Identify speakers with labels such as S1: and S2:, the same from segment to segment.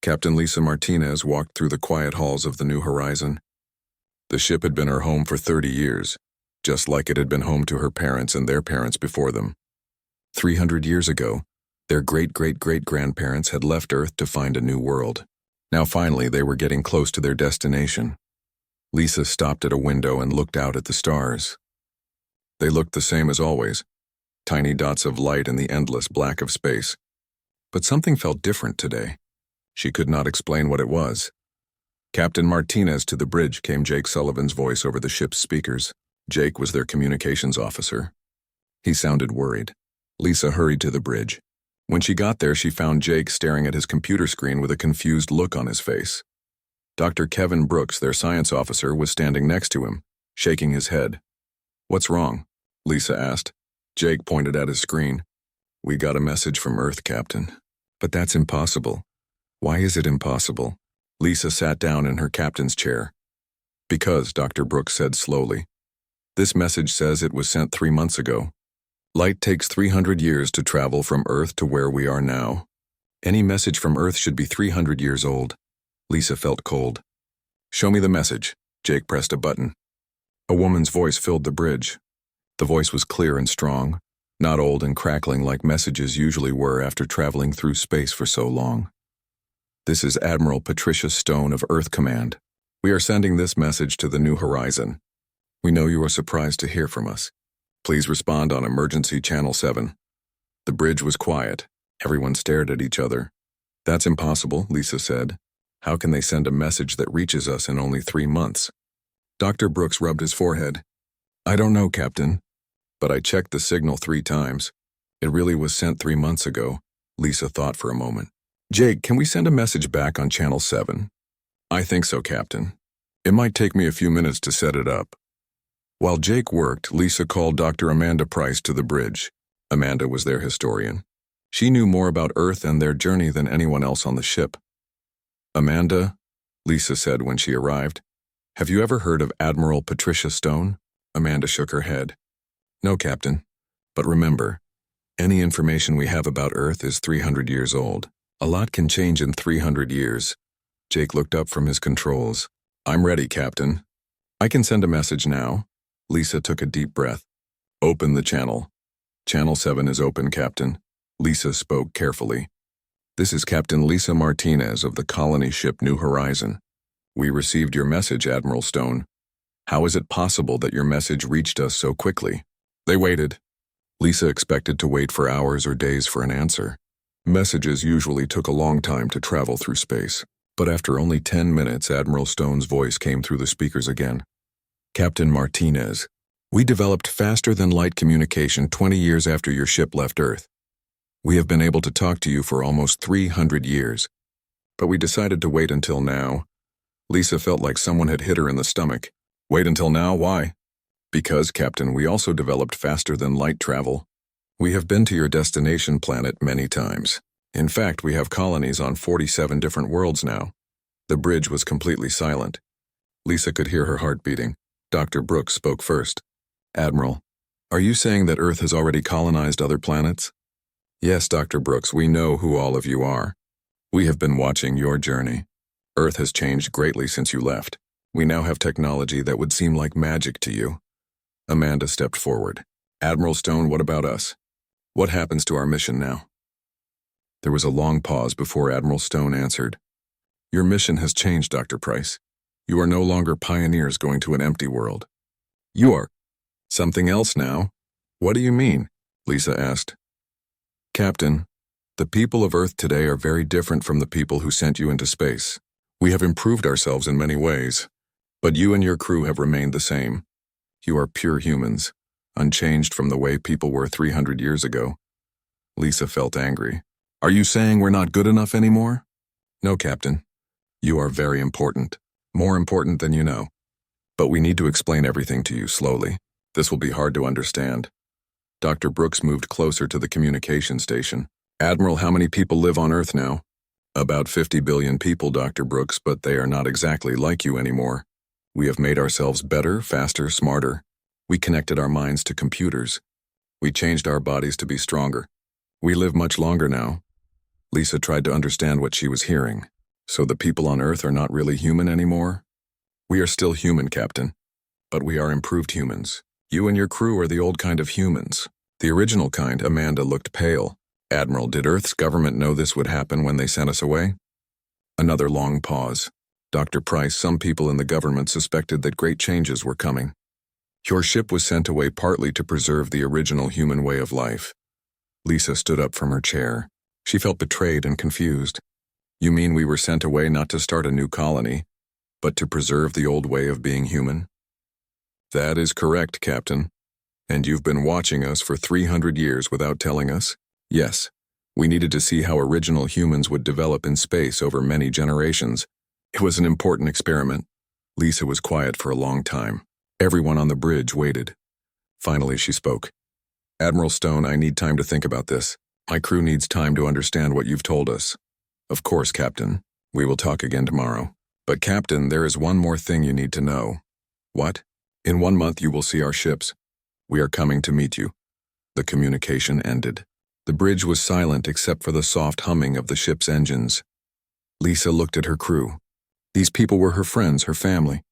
S1: Captain Lisa Martinez walked through the quiet halls of the New Horizon. The ship had been her home for 30 years, just like it had been home to her parents and their parents before them. 300 years ago, their great-great-great-grandparents had left Earth to find a new world. Now finally, they were getting close to their destination. Lisa stopped at a window and looked out at the stars. They looked the same as always, tiny dots of light in the endless black of space. But something felt different today. She could not explain what it was. "Captain Martinez, to the bridge," came Jake Sullivan's voice over the ship's speakers. Jake was their communications officer. He sounded worried. Lisa hurried to the bridge. When she got there, she found Jake staring at his computer screen with a confused look on his face. Dr. Kevin Brooks, their science officer, was standing next to him, shaking his head. "What's wrong?" Lisa asked. Jake pointed at his screen. "We got a message from Earth, Captain." "But that's impossible." "Why is it impossible?" Lisa sat down in her captain's chair. "Because," Dr. Brooks said slowly, "this message says it was sent 3 months ago. Light takes 300 years to travel from Earth to where we are now. Any message from Earth should be 300 years old." Lisa felt cold. "Show me the message." Jake pressed a button. A woman's voice filled the bridge. The voice was clear and strong, not old and crackling like messages usually were after traveling through space for so long. "This is Admiral Patricia Stone of Earth Command. We are sending this message to the New Horizon. We know you are surprised to hear from us. Please respond on emergency channel 7. The bridge was quiet. Everyone stared at each other. "That's impossible," Lisa said. "How can they send a message that reaches us in only 3 months?" Dr. Brooks rubbed his forehead. "I don't know, Captain, but I checked the signal 3 times. It really was sent 3 months ago." Lisa thought for a moment. "Jake, can we send a message back on channel 7? "I think so, Captain. It might take me a few minutes to set it up." While Jake worked, Lisa called Dr. Amanda Price to the bridge. Amanda was their historian. She knew more about Earth and their journey than anyone else on the ship. "Amanda," Lisa said when she arrived, "have you ever heard of Admiral Patricia Stone?" Amanda shook her head. "No, Captain. But remember, any information we have about Earth is 300 years old. A lot can change in 300 years. Jake looked up from his controls. "I'm ready, Captain. I can send a message now." Lisa took a deep breath. "Open the channel." "Channel 7 is open, Captain." Lisa spoke carefully. "This is Captain Lisa Martinez of the colony ship New Horizon. We received your message, Admiral Stone. How is it possible that your message reached us so quickly?" They waited. Lisa expected to wait for hours or days for an answer. Messages usually took a long time to travel through space. But after only 10 minutes, Admiral Stone's voice came through the speakers again. "Captain Martinez, we developed faster-than-light communication 20 years after your ship left Earth. We have been able to talk to you for almost 300 years. But we decided to wait until now." Lisa felt like someone had hit her in the stomach. "Wait until now? Why?" "Because, Captain, we also developed faster-than-light travel. We have been to your destination planet many times. In fact, we have colonies on 47 different worlds now." The bridge was completely silent. Lisa could hear her heart beating. Dr. Brooks spoke first. "Admiral, are you saying that Earth has already colonized other planets?" "Yes, Dr. Brooks, we know who all of you are. We have been watching your journey. Earth has changed greatly since you left. We now have technology that would seem like magic to you." Amanda stepped forward. "Admiral Stone, what about us? What happens to our mission now?" There was a long pause before Admiral Stone answered. "Your mission has changed, Dr. Price. You are no longer pioneers going to an empty world. You are something else now." "What do you mean?" Lisa asked. "Captain, the people of Earth today are very different from the people who sent you into space. We have improved ourselves in many ways, but you and your crew have remained the same. You are pure humans, unchanged from the way people were 300 years ago." Lisa felt angry. "Are you saying we're not good enough anymore?" "No, Captain. You are very important, more important than you know. But we need to explain everything to you slowly. This will be hard to understand." Dr. Brooks moved closer to the communication station. "Admiral, how many people live on Earth now?" "About 50 billion people, Dr. Brooks, but they are not exactly like you anymore. We have made ourselves better, faster, smarter. We connected our minds to computers. We changed our bodies to be stronger. We live much longer now." Lisa tried to understand what she was hearing. So the people on Earth are not really human anymore? We are still human, Captain. But we are improved humans. You and your crew are the old kind of humans. The original kind. Amanda looked pale. Admiral, did Earth's government know this would happen when they sent us away? Another long pause. Dr. Price, some people in the government suspected that great changes were coming. Your ship was sent away partly to preserve the original human way of life. Lisa stood up from her chair. She felt betrayed and confused. You mean we were sent away not to start a new colony, but to preserve the old way of being human? That is correct, Captain. And you've been watching us for 300 years without telling us? Yes. We needed to see how original humans would develop in space over many generations. It was an important experiment. Lisa was quiet for a long time. Everyone on the bridge waited. Finally, she spoke. Admiral Stone, I need time to think about this. My crew needs time to understand what you've told us. Of course, Captain. We will talk again tomorrow. But Captain, there is one more thing you need to know. What? In 1 month you will see our ships. We are coming to meet you. The communication ended. The bridge was silent except for the soft humming of the ship's engines. Lisa looked at her crew. These people were her friends, her family.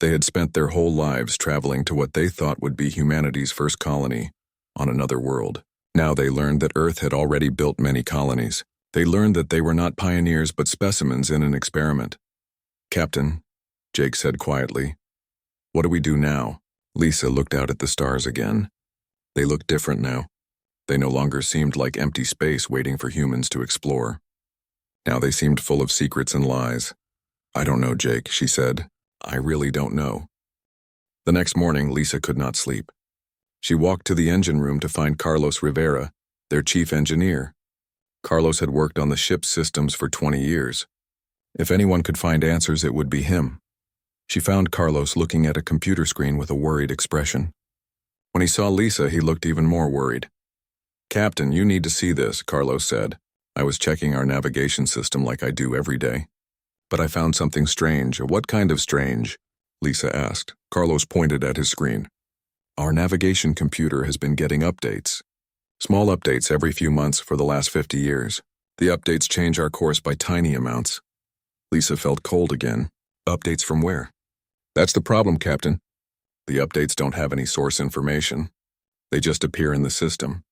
S1: They had spent their whole lives traveling to what they thought would be humanity's first colony, on another world. Now they learned that Earth had already built many colonies. They learned that they were not pioneers but specimens in an experiment. Captain, Jake said quietly, what do we do now? Lisa looked out at the stars again. They looked different now. They no longer seemed like empty space waiting for humans to explore. Now they seemed full of secrets and lies. I don't know, Jake, she said. I really don't know. The next morning, Lisa could not sleep. She walked to the engine room to find Carlos Rivera, their chief engineer. Carlos had worked on the ship's systems for 20 years. If anyone could find answers, it would be him. She found Carlos looking at a computer screen with a worried expression. When he saw Lisa, he looked even more worried. Captain, you need to see this, Carlos said. I was checking our navigation system like I do every day. But I found something strange. What kind of strange? Lisa asked. Carlos pointed at his screen. Our navigation computer has been getting updates. Small updates every few months for the last 50 years. The updates change our course by tiny amounts. Lisa felt cold again. Updates from where? That's the problem, Captain. The updates don't have any source information. They just appear in the system.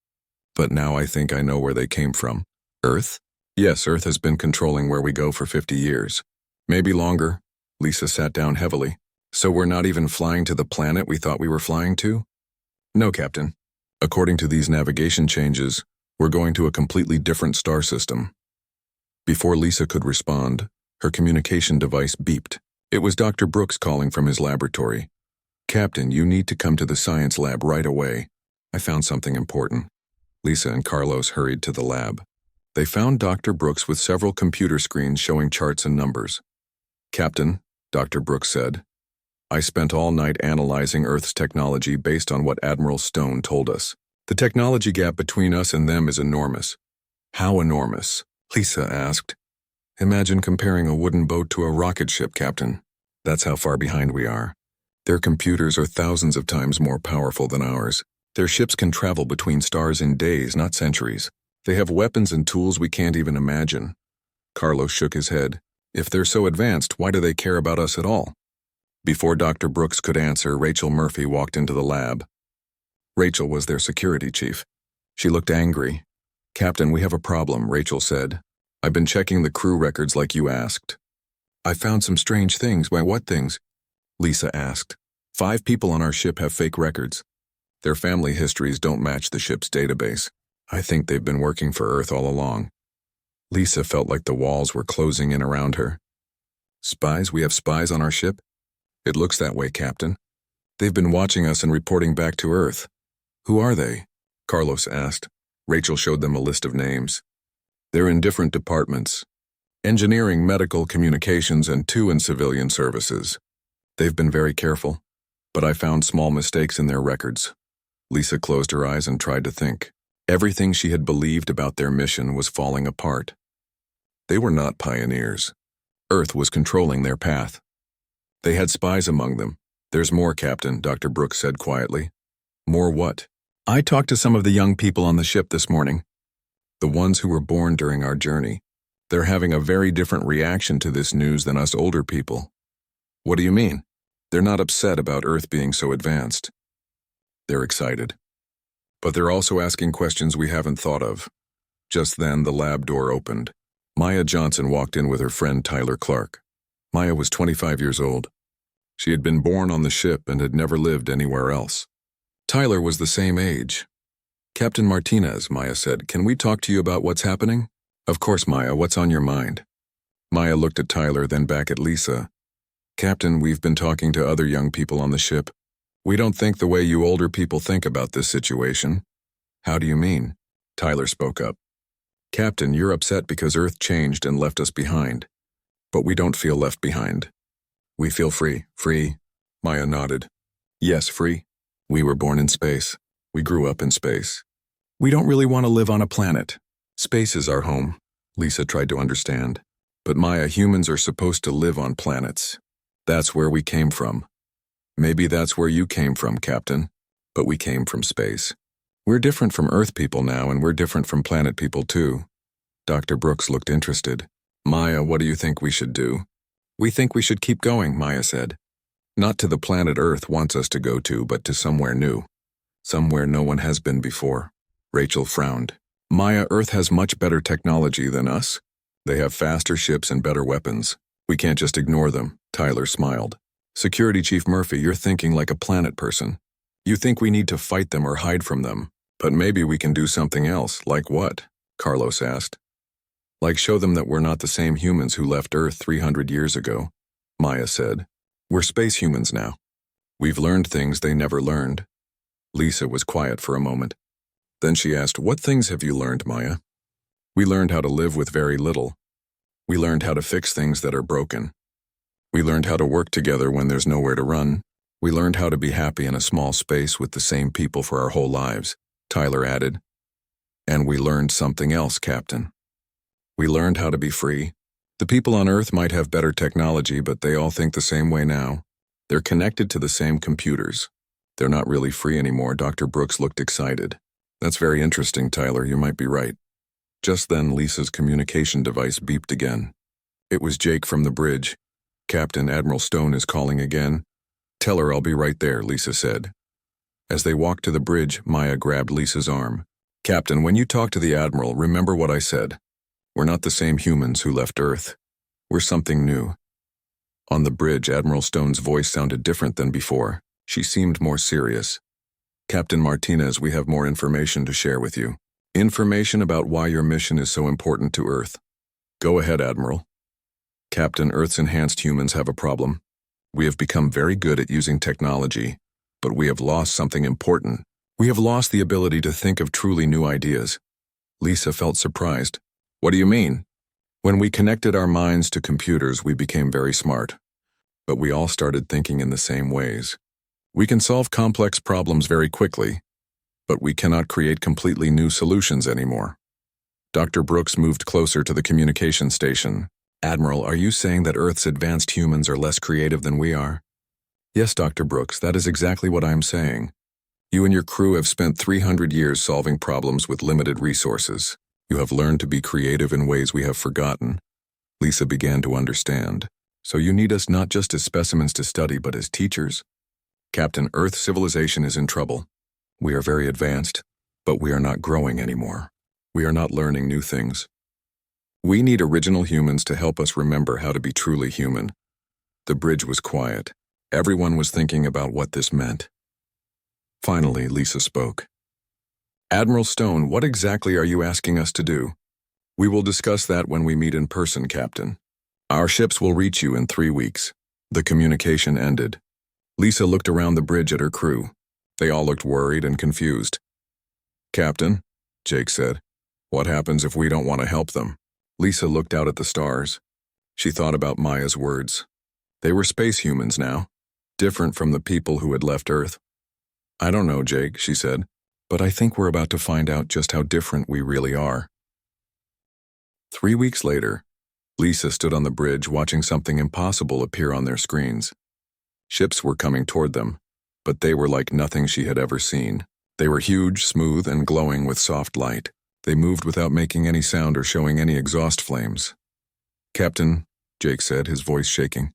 S1: But now I think I know where they came from. Earth? Yes, Earth has been controlling where we go for 50 years. Maybe longer. Lisa sat down heavily. So we're not even flying to the planet we thought we were flying to? No, Captain. According to these navigation changes, we're going to a completely different star system. Before Lisa could respond, her communication device beeped. It was Dr. Brooks calling from his laboratory. Captain, you need to come to the science lab right away. I found something important. Lisa and Carlos hurried to the lab. They found Dr. Brooks with several computer screens showing charts and numbers. Captain, Dr. Brooks said, I spent all night analyzing Earth's technology based on what Admiral Stone told us. The technology gap between us and them is enormous. How enormous? Lisa asked. Imagine comparing a wooden boat to a rocket ship, Captain. That's how far behind we are. Their computers are thousands of times more powerful than ours. Their ships can travel between stars in days, not centuries. They have weapons and tools we can't even imagine. Carlos shook his head. If they're so advanced, why do they care about us at all? Before Dr. Brooks could answer, Rachel Murphy walked into the lab. Rachel was their security chief. She looked angry. Captain, we have a problem, Rachel said. I've been checking the crew records like you asked. I found some strange things. Why, what things? Lisa asked. 5 people on our ship have fake records. Their family histories don't match the ship's database. I think they've been working for Earth all along. Lisa felt like the walls were closing in around her. Spies? We have spies on our ship? It looks that way, Captain. They've been watching us and reporting back to Earth. Who are they? Carlos asked. Rachel showed them a list of names. They're in different departments. Engineering, medical, communications, and 2 in civilian services. They've been very careful, but I found small mistakes in their records. Lisa closed her eyes and tried to think. Everything she had believed about their mission was falling apart. They were not pioneers. Earth was controlling their path. They had spies among them. There's more, Captain, Dr. Brooks said quietly. More what? I talked to some of the young people on the ship this morning. The ones who were born during our journey. They're having a very different reaction to this news than us older people. What do you mean? They're not upset about Earth being so advanced. They're excited. But they're also asking questions we haven't thought of. Just then, the lab door opened. Maya Johnson walked in with her friend Tyler Clark. Maya was 25 years old. She had been born on the ship and had never lived anywhere else. Tyler was the same age. "Captain Martinez," Maya said, "can we talk to you about what's happening?" "Of course, Maya, what's on your mind?" Maya looked at Tyler, then back at Lisa. "Captain, we've been talking to other young people on the ship. We don't think the way you older people think about this situation." "How do you mean?" Tyler spoke up. "Captain, you're upset because Earth changed and left us behind. But we don't feel left behind. We feel free." "Free?" Maya nodded. "Yes, free. We were born in space. We grew up in space. We don't really want to live on a planet. Space is our home." Lisa tried to understand. "But Maya, humans are supposed to live on planets. That's where we came from. Maybe that's where you came from, Captain. But we came from space. We're different from Earth people now, and we're different from planet people too." Dr. Brooks looked interested. "Maya, what do you think we should do?" "We think we should keep going," Maya said. "Not to the planet Earth wants us to go to, but to somewhere new. Somewhere no one has been before." Rachel frowned. "Maya, Earth has much better technology than us. They have faster ships and better weapons. We can't just ignore them." Tyler smiled. "Security Chief Murphy, you're thinking like a planet person. You think we need to fight them or hide from them. But maybe we can do something else." "Like what?" Carlos asked. "Like show them that we're not the same humans who left Earth 300 years ago," Maya said. "We're space humans now. We've learned things they never learned." Lisa was quiet for a moment. Then she asked, "What things have you learned, Maya?" "We learned how to live with very little. We learned how to fix things that are broken. We learned how to work together when there's nowhere to run. We learned how to be happy in a small space with the same people for our whole lives," Tyler added. "And we learned something else, Captain. We learned how to be free. The people on Earth might have better technology, but they all think the same way now. They're connected to the same computers. They're not really free anymore." Dr. Brooks looked excited. "That's very interesting, Tyler. You might be right." Just then, Lisa's communication device beeped again. It was Jake from the bridge. "Captain, Admiral Stone is calling again." "Tell her I'll be right there," Lisa said. As they walked to the bridge, Maya grabbed Lisa's arm. "Captain, when you talk to the Admiral, remember what I said. We're not the same humans who left Earth. We're something new." On the bridge, Admiral Stone's voice sounded different than before. She seemed more serious. "Captain Martinez, we have more information to share with you. Information about why your mission is so important to Earth." "Go ahead, Admiral." "Captain, Earth's enhanced humans have a problem. We have become very good at using technology, but we have lost something important. We have lost the ability to think of truly new ideas." Lisa felt surprised. "What do you mean?" "When we connected our minds to computers, we became very smart. But we all started thinking in the same ways. We can solve complex problems very quickly, but we cannot create completely new solutions anymore." Dr. Brooks moved closer to the communication station. "Admiral, are you saying that Earth's advanced humans are less creative than we are?" "Yes, Dr. Brooks, that is exactly what I am saying. You and your crew have spent 300 years solving problems with limited resources. You have learned to be creative in ways we have forgotten." Lisa began to understand. "So you need us not just as specimens to study, but as teachers?" "Captain, Earth civilization is in trouble. We are very advanced, but we are not growing anymore. We are not learning new things. We need original humans to help us remember how to be truly human." The bridge was quiet. Everyone was thinking about what this meant. Finally, Lisa spoke. "Admiral Stone, what exactly are you asking us to do?" "We will discuss that when we meet in person, Captain. Our ships will reach you in 3 weeks." The communication ended. Lisa looked around the bridge at her crew. They all looked worried and confused. "Captain," Jake said, "what happens if we don't want to help them?" Lisa looked out at the stars. She thought about Maya's words. They were space humans now, different from the people who had left Earth. "I don't know, Jake," she said, "but I think we're about to find out just how different we really are." 3 weeks later, Lisa stood on the bridge watching something impossible appear on their screens. Ships were coming toward them, but they were like nothing she had ever seen. They were huge, smooth, and glowing with soft light. They moved without making any sound or showing any exhaust flames. "Captain," Jake said, his voice shaking,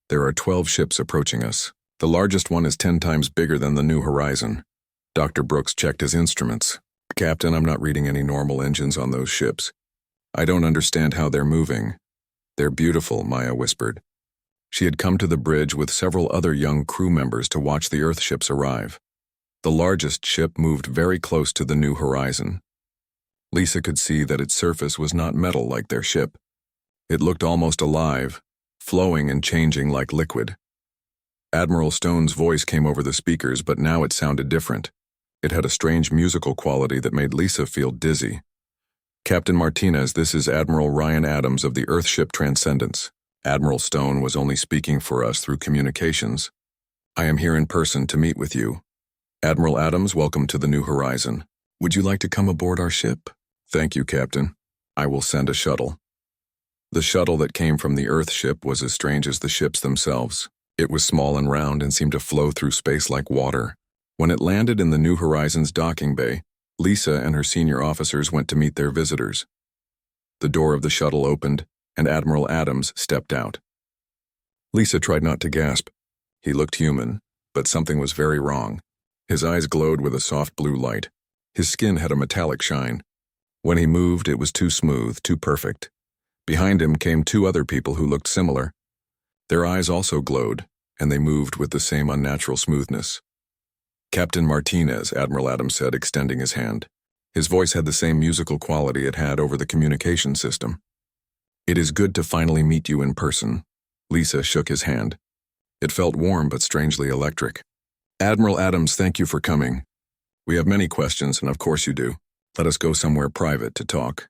S1: "there are 12 ships approaching us. The largest one is 10 times bigger than the New Horizon." Dr. Brooks checked his instruments. "Captain, I'm not reading any normal engines on those ships. I don't understand how they're moving." "They're beautiful," Maya whispered. She had come to the bridge with several other young crew members to watch the Earth ships arrive. The largest ship moved very close to the New Horizon. Lisa could see that its surface was not metal like their ship. It looked almost alive, flowing and changing like liquid. Admiral Stone's voice came over the speakers, but now it sounded different. It had a strange musical quality that made Lisa feel dizzy. "Captain Martinez, this is Admiral Ryan Adams of the Earthship Transcendence. Admiral Stone was only speaking for us through communications. I am here in person to meet with you. Admiral Adams, welcome to the New Horizon. Would you like to come aboard our ship?" "Thank you, Captain. I will send a shuttle." The shuttle that came from the Earthship was as strange as the ships themselves. It was small and round and seemed to flow through space like water. When it landed in the New Horizon's docking bay, Lisa and her senior officers went to meet their visitors. The door of the shuttle opened, and Admiral Adams stepped out. Lisa tried not to gasp. He looked human, but something was very wrong. His eyes glowed with a soft blue light. His skin had a metallic shine. When he moved, it was too smooth, too perfect. Behind him came 2 other people who looked similar. Their eyes also glowed, and they moved with the same unnatural smoothness. "Captain Martinez," Admiral Adams said, extending his hand. His voice had the same musical quality it had over the communication system. "It is good to finally meet you in person." Lisa shook his hand. It felt warm but strangely electric. "Admiral Adams, thank you for coming. We have many questions, and of course you do. Let us go somewhere private to talk."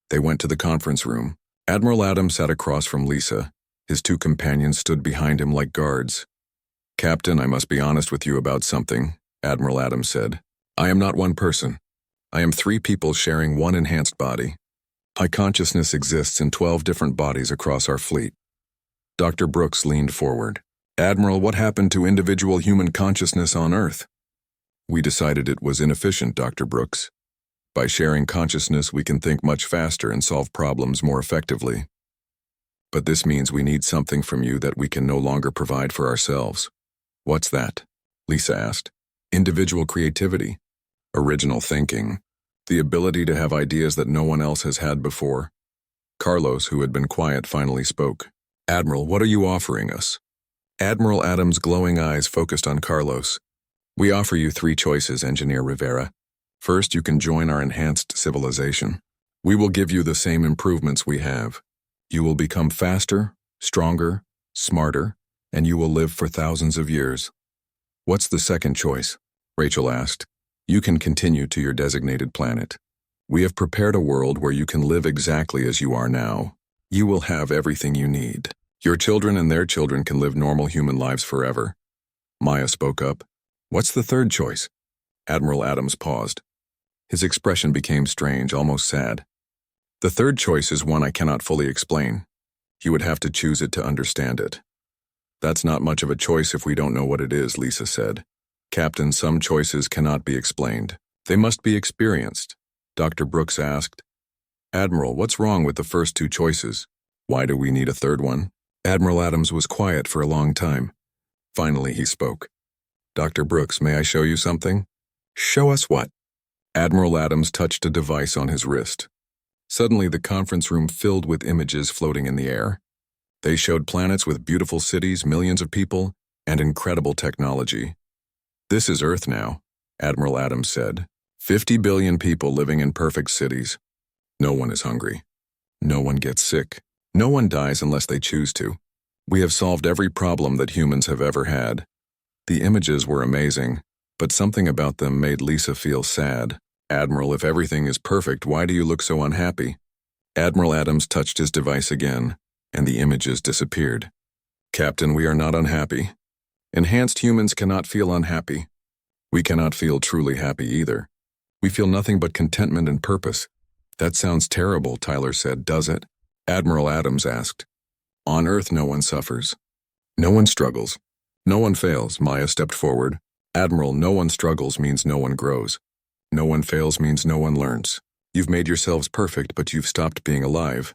S1: They went to the conference room. Admiral Adams sat across from Lisa. His 2 companions stood behind him like guards. "Captain, I must be honest with you about something," Admiral Adams said. "I am not one person. I am 3 people sharing one enhanced body. My consciousness exists in 12 different bodies across our fleet." Dr. Brooks leaned forward. "Admiral, what happened to individual human consciousness on Earth?" "We decided it was inefficient, Dr. Brooks. By sharing consciousness, we can think much faster and solve problems more effectively. But this means we need something from you that we can no longer provide for ourselves." "What's that?" Lisa asked. "Individual creativity, original thinking, the ability to have ideas that no one else has had before." Carlos, who had been quiet, finally spoke. "Admiral, what are you offering us?" Admiral Adams' glowing eyes focused on Carlos. "We offer you 3 choices, Engineer Rivera. First, you can join our enhanced civilization. We will give you the same improvements we have. You will become faster, stronger, smarter, and you will live for thousands of years." "What's the second choice?" Rachel asked. "You can continue to your designated planet. We have prepared a world where you can live exactly as you are now. You will have everything you need. Your children and their children can live normal human lives forever." Maya spoke up. "What's the third choice?" Admiral Adams paused. His expression became strange, almost sad. "The third choice is one I cannot fully explain. You would have to choose it to understand it." "That's not much of a choice if we don't know what it is," Lisa said. "Captain, some choices cannot be explained. They must be experienced." Dr. Brooks asked, "Admiral, what's wrong with the first 2 choices? Why do we need a third one?" Admiral Adams was quiet for a long time. Finally, he spoke. "Dr. Brooks, may I show you something?" "Show us what?" Admiral Adams touched a device on his wrist. Suddenly, the conference room filled with images floating in the air. They showed planets with beautiful cities, millions of people, and incredible technology. "This is Earth now," Admiral Adams said. 50 billion people living in perfect cities. No one is hungry. No one gets sick. No one dies unless they choose to. We have solved every problem that humans have ever had." The images were amazing, but something about them made Lisa feel sad. "Admiral, if everything is perfect, why do you look so unhappy?" Admiral Adams touched his device again, and the images disappeared. "Captain, we are not unhappy. Enhanced humans cannot feel unhappy. We cannot feel truly happy either. We feel nothing but contentment and purpose." "That sounds terrible," Tyler said, "does it?" Admiral Adams asked. "On Earth, no one suffers. No one struggles. No one fails." Maya stepped forward. "Admiral, no one struggles means no one grows. No one fails means no one learns. You've made yourselves perfect, but you've stopped being alive.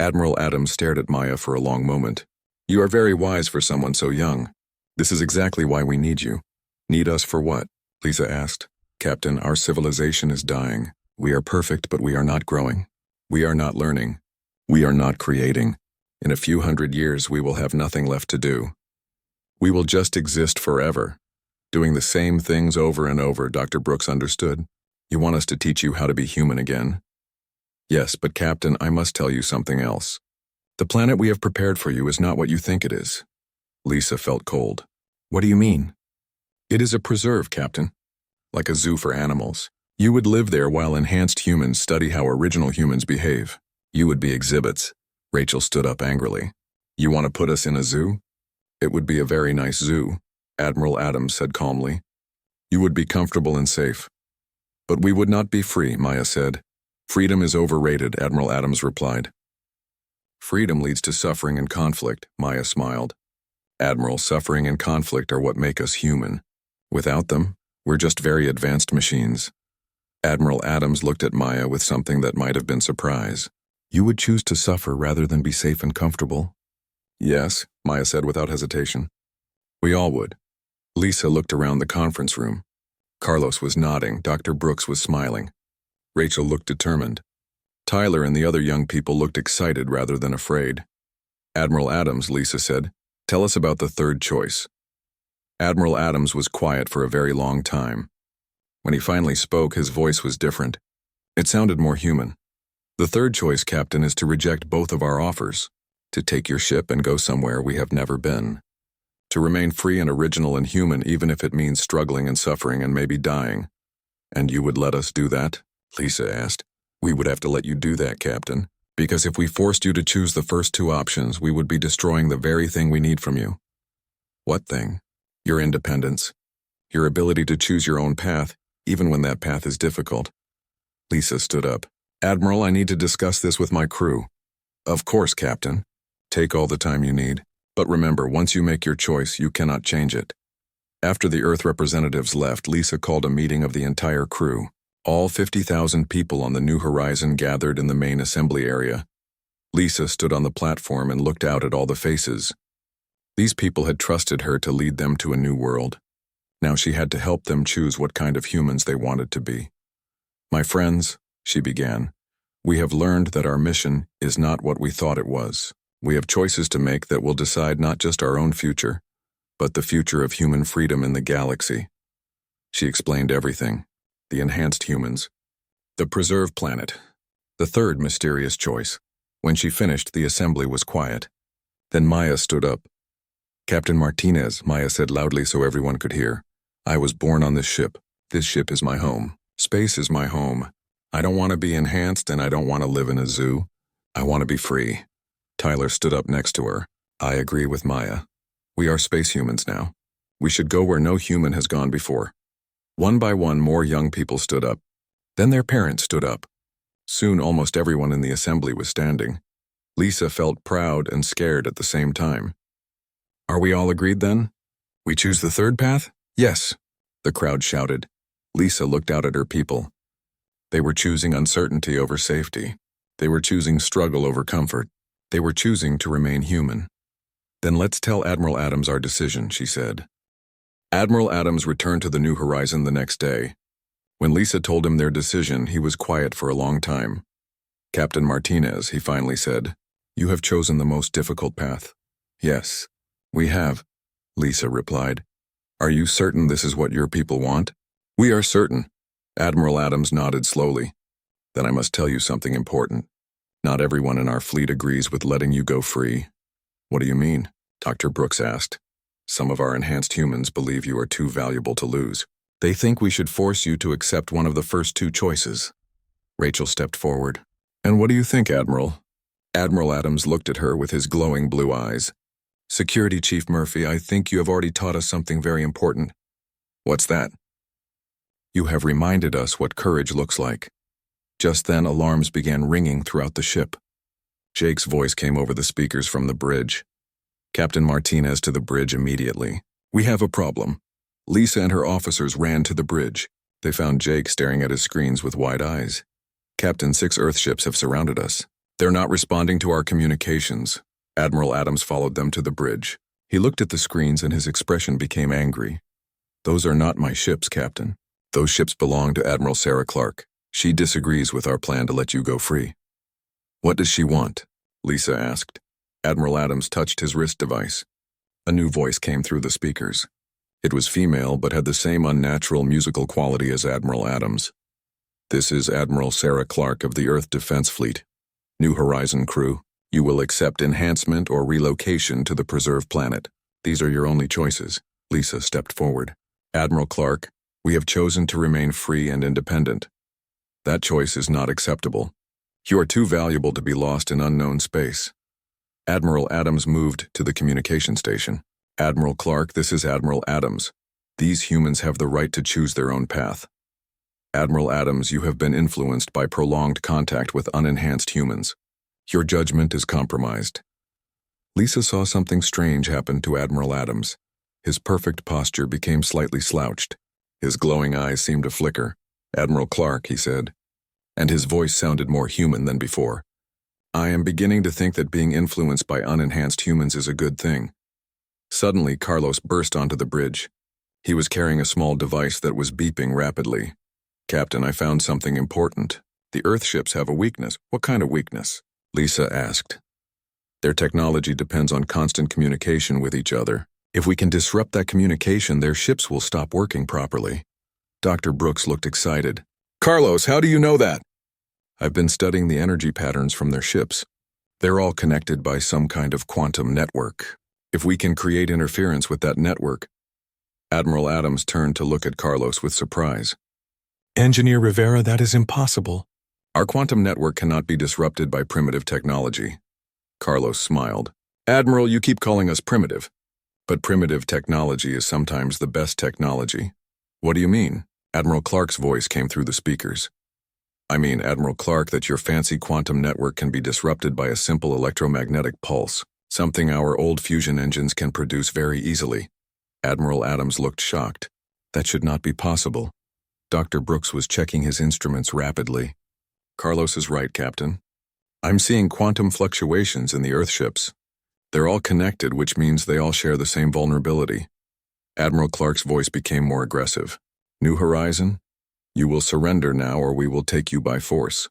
S1: Admiral Adams stared at Maya for a long moment. You are very wise for someone so young. This is exactly why we need you. Need us for what? Lisa asked. Captain, our civilization is dying. We are perfect, but we are not growing. We are not learning. We are not creating. In a few hundred years, we will have nothing left to do. We will just exist forever, doing the same things over and over. Dr. Brooks understood. You want us to teach you how to be human again? Yes, but Captain, I must tell you something else. The planet we have prepared for you is not what you think it is. Lisa felt cold. What do you mean? It is a preserve, Captain. Like a zoo for animals. You would live there while enhanced humans study how original humans behave. You would be exhibits. Rachel stood up angrily. You want to put us in a zoo? It would be a very nice zoo, Admiral Adams said calmly. You would be comfortable and safe. But we would not be free, Maya said. Freedom is overrated, Admiral Adams replied. Freedom leads to suffering and conflict, Maya smiled. Admiral, suffering and conflict are what make us human. Without them, we're just very advanced machines. Admiral Adams looked at Maya with something that might have been surprise. You would choose to suffer rather than be safe and comfortable? Yes, Maya said without hesitation. We all would. Lisa looked around the conference room. Carlos was nodding. Dr. Brooks was smiling. Rachel looked determined. Tyler and the other young people looked excited rather than afraid. Admiral Adams, Lisa said, tell us about the third choice. Admiral Adams was quiet for a very long time. When he finally spoke, his voice was different. It sounded more human. The third choice, Captain, is to reject both of our offers. To take your ship and go somewhere we have never been. To remain free and original and human even if it means struggling and suffering and maybe dying. And you would let us do that? Lisa asked. We would have to let you do that, Captain. Because if we forced you to choose the first two options, we would be destroying the very thing we need from you. What thing? Your independence. Your ability to choose your own path, even when that path is difficult. Lisa stood up. Admiral, I need to discuss this with my crew. Of course, Captain. Take all the time you need. But remember, once you make your choice, you cannot change it. After the Earth representatives left, Lisa called a meeting of the entire crew. All 50,000 people on the New Horizon gathered in the main assembly area. Lisa stood on the platform and looked out at all the faces. These people had trusted her to lead them to a new world. Now she had to help them choose what kind of humans they wanted to be. My friends, she began, we have learned that our mission is not what we thought it was. We have choices to make that will decide not just our own future, but the future of human freedom in the galaxy. She explained everything. The enhanced humans. The preserved planet. The third mysterious choice. When she finished, the assembly was quiet. Then Maya stood up. Captain Martinez, Maya said loudly so everyone could hear. I was born on this ship. This ship is my home. Space is my home. I don't want to be enhanced and I don't want to live in a zoo. I want to be free. Tyler stood up next to her. I agree with Maya. We are space humans now. We should go where no human has gone before. One by one, more young people stood up. Then their parents stood up. Soon almost everyone in the assembly was standing. Lisa felt proud and scared at the same time. Are we all agreed then? We choose the third path? Yes, the crowd shouted. Lisa looked out at her people. They were choosing uncertainty over safety. They were choosing struggle over comfort. They were choosing to remain human. Then let's tell Admiral Adams our decision, she said. Admiral Adams returned to the New Horizon the next day. When Lisa told him their decision, he was quiet for a long time. Captain Martinez, he finally said, you have chosen the most difficult path. Yes, we have, Lisa replied. Are you certain this is what your people want? We are certain. Admiral Adams nodded slowly. Then I must tell you something important. Not everyone in our fleet agrees with letting you go free. What do you mean? Dr. Brooks asked. Some of our enhanced humans believe you are too valuable to lose. They think we should force you to accept one of the first two choices. Rachel stepped forward. And what do you think, Admiral? Admiral Adams looked at her with his glowing blue eyes. Security Chief Murphy, I think you have already taught us something very important. What's that? You have reminded us what courage looks like. Just then, alarms began ringing throughout the ship. Jake's voice came over the speakers from the bridge. Captain Martinez to the bridge immediately. We have a problem. Lisa and her officers ran to the bridge. They found Jake staring at his screens with wide eyes. Captain, 6 Earthships have surrounded us. They're not responding to our communications. Admiral Adams followed them to the bridge. He looked at the screens and his expression became angry. Those are not my ships, Captain. Those ships belong to Admiral Sarah Clark. She disagrees with our plan to let you go free. What does she want? Lisa asked. Admiral Adams touched his wrist device. A new voice came through the speakers. It was female but had the same unnatural musical quality as Admiral Adams. This is Admiral Sarah Clark of the Earth Defense Fleet. New Horizon crew, you will accept enhancement or relocation to the preserved planet. These are your only choices. Lisa stepped forward. Admiral Clark, we have chosen to remain free and independent. That choice is not acceptable. You are too valuable to be lost in unknown space. Admiral Adams moved to the communication station. Admiral Clark, this is Admiral Adams. These humans have the right to choose their own path. Admiral Adams, you have been influenced by prolonged contact with unenhanced humans. Your judgment is compromised. Lisa saw something strange happen to Admiral Adams. His perfect posture became slightly slouched. His glowing eyes seemed to flicker. Admiral Clark, he said, and his voice sounded more human than before. I am beginning to think that being influenced by unenhanced humans is a good thing. Suddenly, Carlos burst onto the bridge. He was carrying a small device that was beeping rapidly. Captain, I found something important. The Earthships have a weakness. What kind of weakness? Lisa asked. Their technology depends on constant communication with each other. If we can disrupt that communication, their ships will stop working properly. Dr. Brooks looked excited. Carlos, how do you know that? I've been studying the energy patterns from their ships. They're all connected by some kind of quantum network. If we can create interference with that network. Admiral Adams turned to look at Carlos with surprise. Engineer Rivera, that is impossible. Our quantum network cannot be disrupted by primitive technology. Carlos smiled. Admiral, you keep calling us primitive. But primitive technology is sometimes the best technology. What do you mean? Admiral Clark's voice came through the speakers. I mean, Admiral Clark, that your fancy quantum network can be disrupted by a simple electromagnetic pulse, something our old fusion engines can produce very easily. Admiral Adams looked shocked. That should not be possible. Dr. Brooks was checking his instruments rapidly. Carlos is right, Captain. I'm seeing quantum fluctuations in the Earthships. They're all connected, which means they all share the same vulnerability. Admiral Clark's voice became more aggressive. New Horizon? You will surrender now or we will take you by force.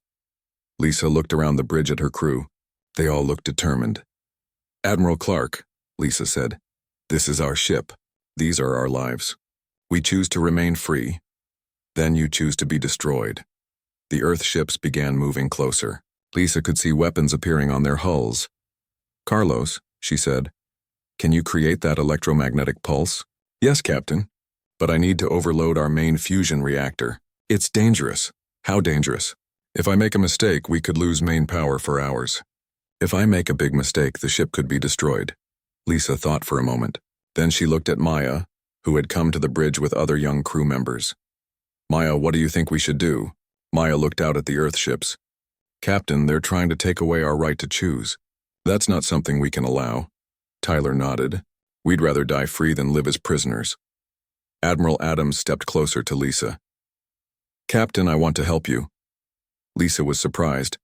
S1: Lisa looked around the bridge at her crew. They all looked determined. Admiral Clark, Lisa said, this is our ship. These are our lives. We choose to remain free. Then you choose to be destroyed. The Earthships began moving closer. Lisa could see weapons appearing on their hulls. Carlos, she said, can you create that electromagnetic pulse? Yes, Captain. But I need to overload our main fusion reactor. It's dangerous. How dangerous? If I make a mistake, we could lose main power for hours. If I make a big mistake, the ship could be destroyed. Lisa thought for a moment. Then she looked at Maya, who had come to the bridge with other young crew members. Maya, what do you think we should do? Maya looked out at the Earthships. Captain, they're trying to take away our right to choose. That's not something we can allow. Tyler nodded. We'd rather die free than live as prisoners. Admiral Adams stepped closer to Lisa. Captain, I want to help you. Lisa was surprised.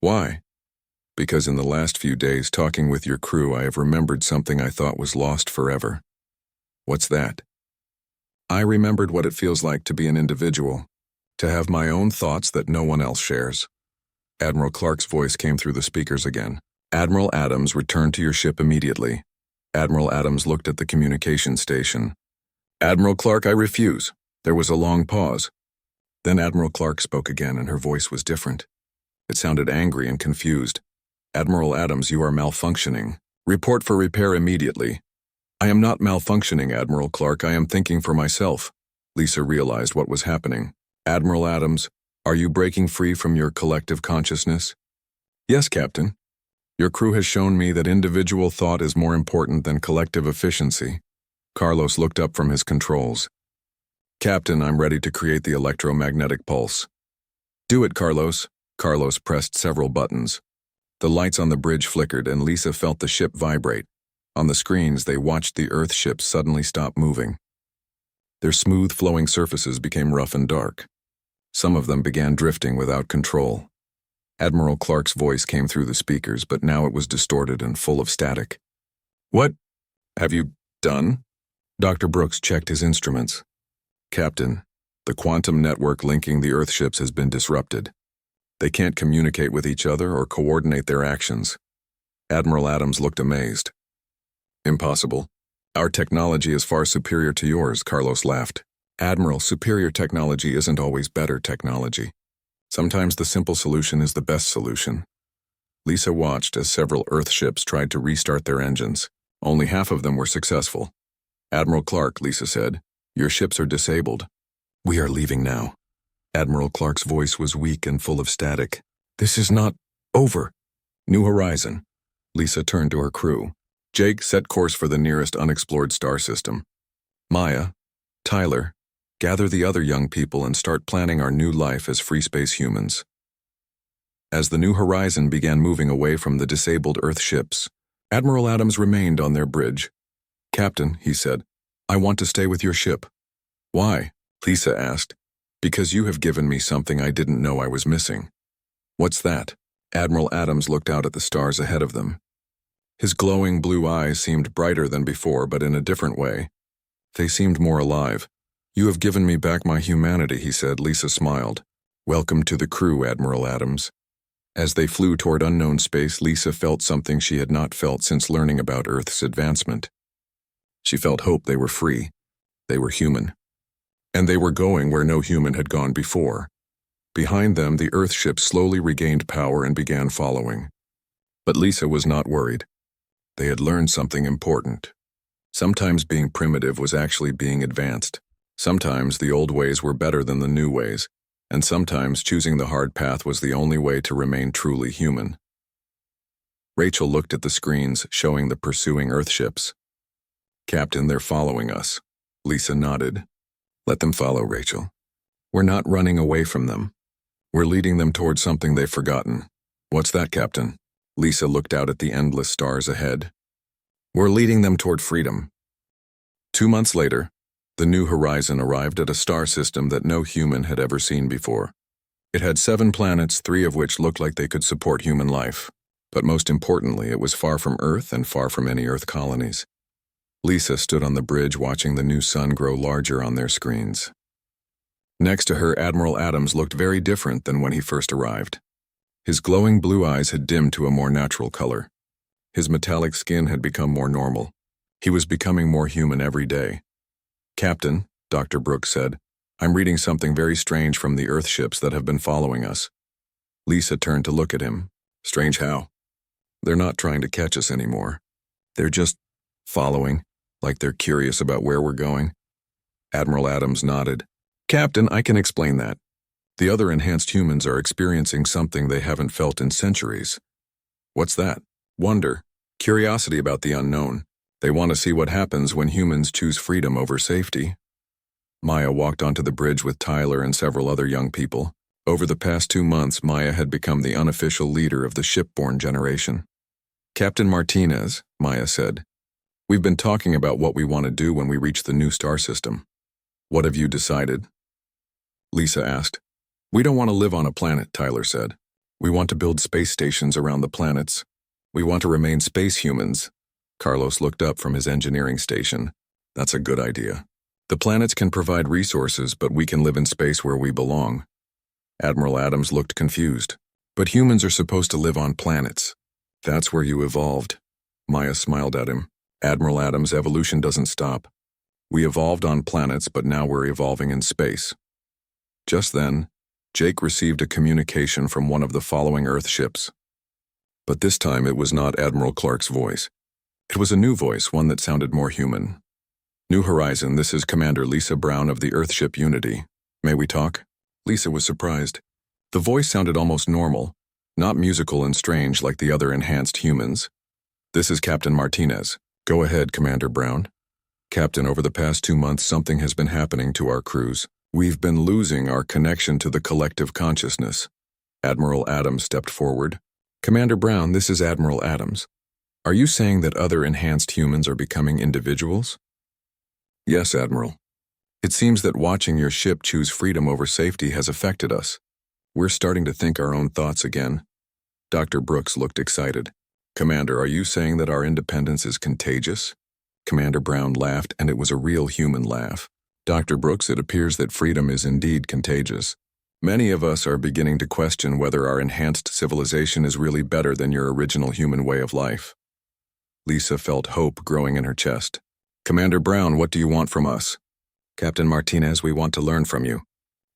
S1: Why? Because in the last few days talking with your crew, I have remembered something I thought was lost forever. What's that? I remembered what it feels like to be an individual, to have my own thoughts that no one else shares. Admiral Clark's voice came through the speakers again. Admiral Adams, return to your ship immediately. Admiral Adams looked at the communication station. Admiral Clark, I refuse. There was a long pause. Then Admiral Clark spoke again, and her voice was different. It sounded angry and confused. Admiral Adams, you are malfunctioning. Report for repair immediately. I am not malfunctioning, Admiral Clark. I am thinking for myself. Lisa realized what was happening. Admiral Adams, are you breaking free from your collective consciousness? Yes, Captain. Your crew has shown me that individual thought is more important than collective efficiency. Carlos looked up from his controls. Captain, I'm ready to create the electromagnetic pulse. Do it, Carlos. Carlos pressed several buttons. The lights on the bridge flickered and Lisa felt the ship vibrate. On the screens, they watched the Earthships suddenly stop moving. Their smooth, flowing surfaces became rough and dark. Some of them began drifting without control. Admiral Clark's voice came through the speakers, but now it was distorted and full of static. "What have you done?" Dr. Brooks checked his instruments. "Captain, the quantum network linking the Earthships has been disrupted. They can't communicate with each other or coordinate their actions." Admiral Adams looked amazed. "Impossible. Our technology is far superior to yours," Carlos laughed. "Admiral, superior technology isn't always better technology. Sometimes the simple solution is the best solution." Lisa watched as several Earthships tried to restart their engines. Only half of them were successful. "Admiral Clark," Lisa said, "your ships are disabled. We are leaving now." Admiral Clark's voice was weak and full of static. "This is not over." "New horizon." Lisa turned to her crew. "Jake, set course for the nearest unexplored star system. Maya, Tyler, gather the other young people and start planning our new life as free space humans." As the New Horizon began moving away from the disabled Earth ships, Admiral Adams remained on their bridge. "Captain," he said, "I want to stay with your ship." "Why?" Lisa asked. "Because you have given me something I didn't know I was missing." "What's that?" Admiral Adams looked out at the stars ahead of them. His glowing blue eyes seemed brighter than before, but in a different way. They seemed more alive. "You have given me back my humanity," he said. Lisa smiled. "Welcome to the crew, Admiral Adams." As they flew toward unknown space, Lisa felt something she had not felt since learning about Earth's advancement. She felt hope. They were free. They were human. And they were going where no human had gone before. Behind them, the Earthship slowly regained power and began following. But Lisa was not worried. They had learned something important. Sometimes being primitive was actually being advanced. Sometimes the old ways were better than the new ways, and sometimes choosing the hard path was the only way to remain truly human. Rachel looked at the screens showing the pursuing Earthships. "Captain, they're following us." Lisa nodded. "Let them follow, Rachel. We're not running away from them. We're leading them toward something they've forgotten." "What's that, Captain?" Lisa looked out at the endless stars ahead. "We're leading them toward freedom." 2 months later, the New Horizon arrived at a star system that no human had ever seen before. It had 7 planets, 3 of which looked like they could support human life. But most importantly, it was far from Earth and far from any Earth colonies. Lisa stood on the bridge watching the new sun grow larger on their screens. Next to her, Admiral Adams looked very different than when he first arrived. His glowing blue eyes had dimmed to a more natural color. His metallic skin had become more normal. He was becoming more human every day. "Captain," Dr. Brooks said, "I'm reading something very strange from the Earthships that have been following us." Lisa turned to look at him. "Strange how?" "They're not trying to catch us anymore. They're just following, like they're curious about where we're going." Admiral Adams nodded. "Captain, I can explain that. The other enhanced humans are experiencing something they haven't felt in centuries." "What's that?" "Wonder. Curiosity about the unknown. They want to see what happens when humans choose freedom over safety." Maya walked onto the bridge with Tyler and several other young people. Over the past 2 months, Maya had become the unofficial leader of the shipborne generation. "Captain Martinez," Maya said, "we've been talking about what we want to do when we reach the new star system." "What have you decided?" Lisa asked. "We don't want to live on a planet," Tyler said. "We want to build space stations around the planets. We want to remain space humans." Carlos looked up from his engineering station. "That's a good idea. The planets can provide resources, but we can live in space where we belong." Admiral Adams looked confused. "But humans are supposed to live on planets. That's where you evolved." Maya smiled at him. "Admiral Adams, evolution doesn't stop. We evolved on planets, but now we're evolving in space." Just then, Jake received a communication from one of the following Earthships. But this time it was not Admiral Clark's voice. It was a new voice, one that sounded more human. "New Horizon, this is Commander Lisa Brown of the Earthship Unity. May we talk?" Lisa was surprised. The voice sounded almost normal, not musical and strange like the other enhanced humans. "This is Captain Martinez." "Go ahead, Commander Brown." "Captain, over the past 2 months something has been happening to our crews. We've been losing our connection to the collective consciousness." Admiral Adams stepped forward. "Commander Brown, this is Admiral Adams. Are you saying that other enhanced humans are becoming individuals?" "Yes, Admiral. It seems that watching your ship choose freedom over safety has affected us. We're starting to think our own thoughts again. Dr. Brooks looked excited. Commander, are you saying that our independence is contagious? Commander Brown laughed, and it was a real human laugh. Dr. Brooks, it appears that freedom is indeed contagious. Many of us are beginning to question whether our enhanced civilization is really better than your original human way of life. Lisa felt hope growing in her chest. Commander Brown, what do you want from us? Captain Martinez, we want to learn from you.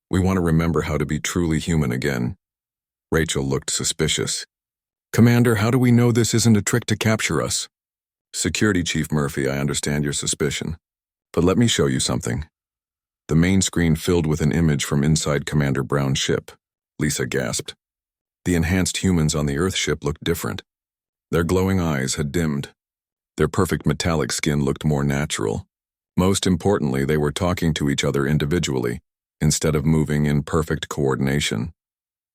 S1: We want to remember how to be truly human again. Rachel looked suspicious. Commander, how do we know this isn't a trick to capture us? Security Chief Murphy, I understand your suspicion. But let me show you something. The main screen filled with an image from inside Commander Brown's ship. Lisa gasped. The enhanced humans on the Earth ship looked different. Their glowing eyes had dimmed. Their perfect metallic skin looked more natural. Most importantly, they were talking to each other individually, instead of moving in perfect coordination.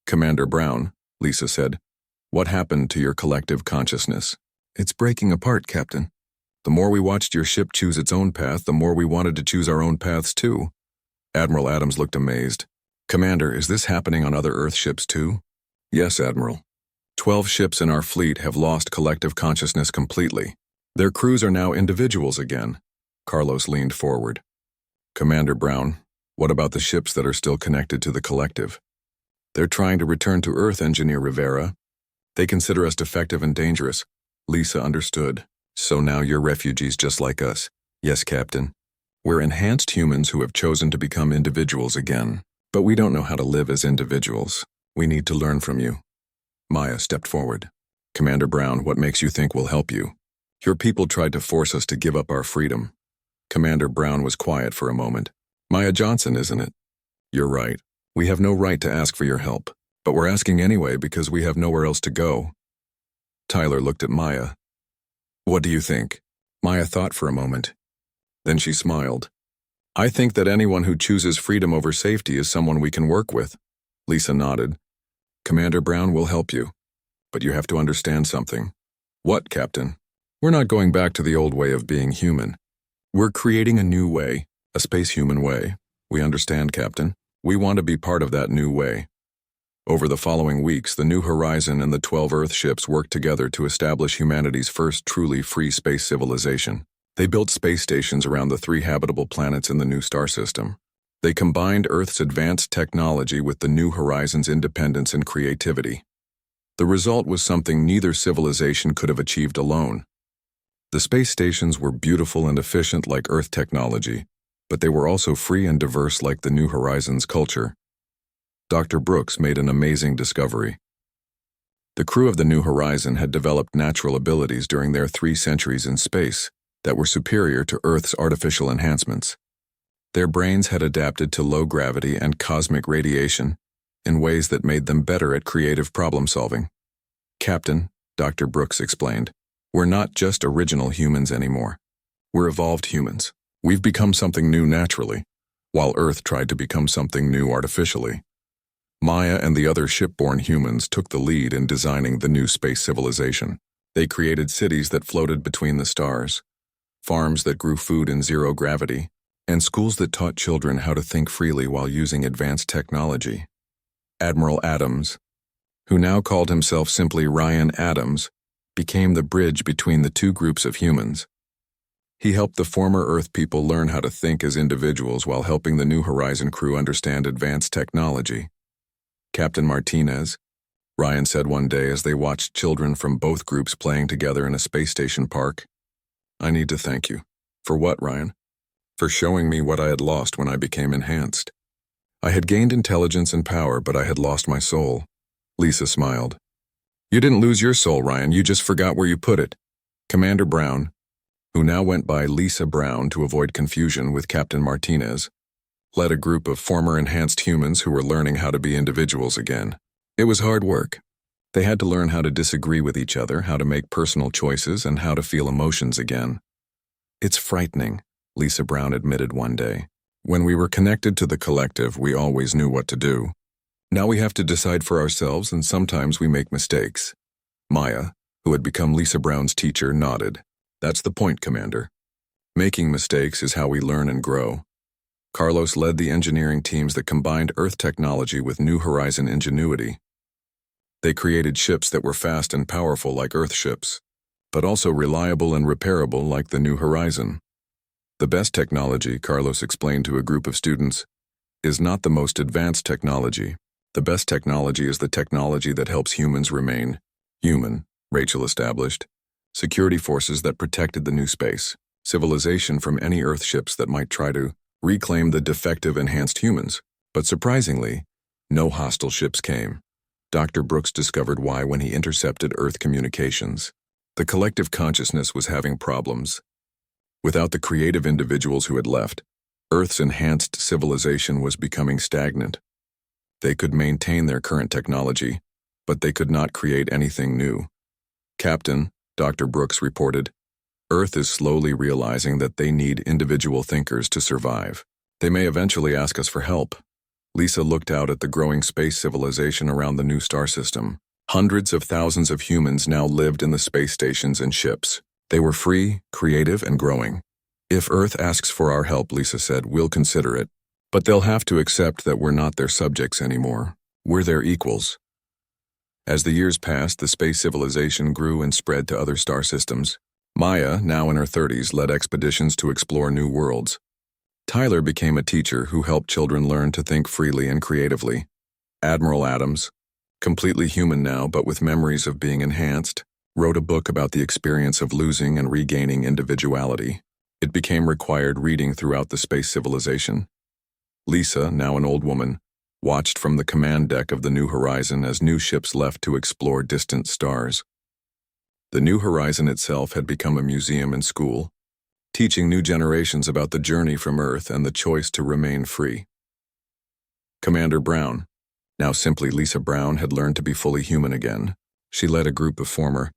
S1: Commander Brown, Lisa said, what happened to your collective consciousness? It's breaking apart, Captain. The more we watched your ship choose its own path, the more we wanted to choose our own paths too. Admiral Adams looked amazed. Commander, is this happening on other Earth ships too? Yes, Admiral. 12 ships in our fleet have lost collective consciousness completely. Their crews are now individuals again. Carlos leaned forward. Commander Brown, what about the ships that are still connected to the collective? They're trying to return to Earth, Engineer Rivera. They consider us defective and dangerous. Lisa understood. So now you're refugees just like us. Yes, Captain. We're enhanced humans who have chosen to become individuals again. But we don't know how to live as individuals. We need to learn from you. Maya stepped forward. Commander Brown, what makes you think we'll help you? Your people tried to force us to give up our freedom. Commander Brown was quiet for a moment. Maya Johnson, isn't it? You're right. We have no right to ask for your help. But we're asking anyway because we have nowhere else to go. Tyler looked at Maya. What do you think? Maya thought for a moment. Then she smiled. I think that anyone who chooses freedom over safety is someone we can work with. Lisa nodded. Commander Brown will help you. But you have to understand something. What, Captain? We're not going back to the old way of being human. We're creating a new way, a space-human way. We understand, Captain. We want to be part of that new way. Over the following weeks, the New Horizon and the 12 Earth ships worked together to establish humanity's first truly free space civilization. They built space stations around the 3 habitable planets in the new star system. They combined Earth's advanced technology with the New Horizon's independence and creativity. The result was something neither civilization could have achieved alone. The space stations were beautiful and efficient like Earth technology, but they were also free and diverse like the New Horizon's culture. Dr. Brooks made an amazing discovery. The crew of the New Horizon had developed natural abilities during their 3 centuries in space that were superior to Earth's artificial enhancements. Their brains had adapted to low gravity and cosmic radiation in ways that made them better at creative problem-solving. Captain, Dr. Brooks explained, we're not just original humans anymore. We're evolved humans. We've become something new naturally, while Earth tried to become something new artificially. Maya and the other shipborne humans took the lead in designing the new space civilization. They created cities that floated between the stars, farms that grew food in zero gravity, and schools that taught children how to think freely while using advanced technology. Admiral Adams, who now called himself simply Ryan Adams, became the bridge between the 2 groups of humans. He helped the former Earth people learn how to think as individuals while helping the New Horizon crew understand advanced technology. Captain Martinez, Ryan said one day as they watched children from both groups playing together in a space station park, I need to thank you. For what, Ryan? For showing me what I had lost when I became enhanced. I had gained intelligence and power, but I had lost my soul. Lisa smiled. You didn't lose your soul, Ryan. You just forgot where you put it. Commander Brown, who now went by Lisa Brown to avoid confusion with Captain Martinez, led a group of former enhanced humans who were learning how to be individuals again. It was hard work. They had to learn how to disagree with each other, how to make personal choices, and how to feel emotions again. It's frightening, Lisa Brown admitted one day. When we were connected to the collective, we always knew what to do. Now we have to decide for ourselves, and sometimes we make mistakes. Maya, who had become Lisa Brown's teacher, nodded. That's the point, Commander. Making mistakes is how we learn and grow. Carlos led the engineering teams that combined Earth technology with New Horizon ingenuity. They created ships that were fast and powerful like Earth ships, but also reliable and repairable like the New Horizon. The best technology, Carlos explained to a group of students, is not the most advanced technology. The best technology is the technology that helps humans remain human, Rachel established. Security forces that protected the new space civilization from any Earth ships that might try to reclaim the defective enhanced humans. But surprisingly, no hostile ships came. Dr. Brooks discovered why when he intercepted Earth communications. The collective consciousness was having problems. Without the creative individuals who had left, Earth's enhanced civilization was becoming stagnant. They could maintain their current technology, but they could not create anything new. Captain, Dr. Brooks reported, Earth is slowly realizing that they need individual thinkers to survive. They may eventually ask us for help. Lisa looked out at the growing space civilization around the new star system. Hundreds of thousands of humans now lived in the space stations and ships. They were free, creative, and growing. If Earth asks for our help, Lisa said, we'll consider it. But they'll have to accept that we're not their subjects anymore. We're their equals. As the years passed, the space civilization grew and spread to other star systems. Maya, now in her 30s, led expeditions to explore new worlds. Tyler became a teacher who helped children learn to think freely and creatively. Admiral Adams, completely human now but with memories of being enhanced, wrote a book about the experience of losing and regaining individuality. It became required reading throughout the space civilization. Lisa, now an old woman, watched from the command deck of the New Horizon as new ships left to explore distant stars. The New Horizon itself had become a museum and school, teaching new generations about the journey from Earth and the choice to remain free. Commander Brown, now simply Lisa Brown, had learned to be fully human again. She led a group of former